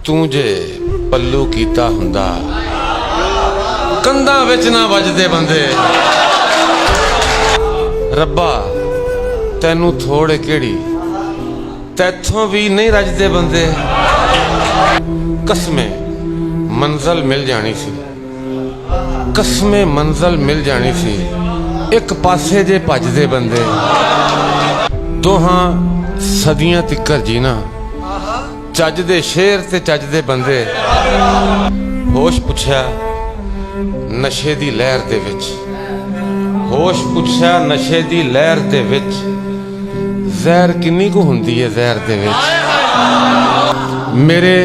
तू जे पल्लू कीता हुंदा कंधा विच ना वजदे बंदे। रब्बा तैनू थोड़े केड़ी तैथों भी नहीं रजदे बंदे। कसमें मंजिल मिल जानी सी, कसमें मंजिल मिल जानी सी, एक पासे जे भजदे बंदे। दोहां सदियां तिकर जीना चज दे शेर ते चज दे बंदे। होश पुछया नशे दी लहर दे विच, होश पुछया नशे दी लहर दे विच, जहर किन्नी को हुंदी है जहर दे विच। मेरे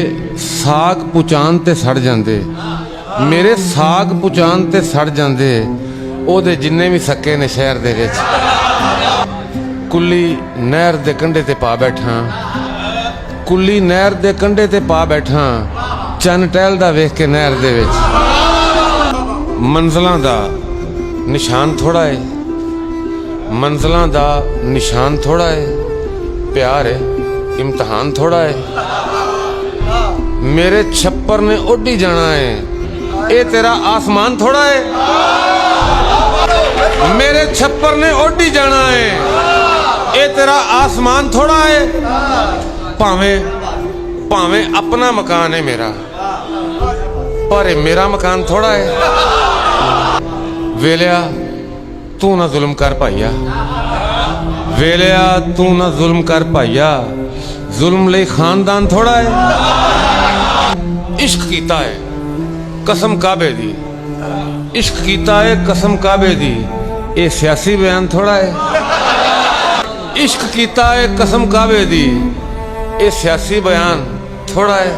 साग पुचान ते सड़ जांदे, मेरे साग पुचान ते सड़ जांदे ओदे जिन्ने भी सके ने शहर दे विच। कुल्ली नहर दे कंढे ते पा बैठा, कुल्ली नहर दे कंढे ते पा बैठा, चन टहलदा वेख के नहर दे विच। मंजिलां दा निशान थोड़ा है, मंजिलां दा निशान थोड़ा है, प्यार है इम्तिहान थोड़ा है। मेरे छप्पर ने उड़ी जाना है, ए तेरा आसमान थोड़ा है। मेरे छप्पर ने उड़ी जाना है, ए तेरा आसमान थोड़ा है। भावें भावें अपना मकान है मेरा, पर ये मेरा मकान थोड़ा है। वेलिया तू ना जुल्म कर भाईया, वेलिया तू ना जुल्म कर भाईया, जुल्म ले खानदान थोड़ा है। इश्क कीता है कसम काबे दी, इश्क कीता है कसम काबे दी, ये सियासी बयान थोड़ा है। इश्क कीता है कसम काबे दी, ये सियासी बयान थोड़ा है।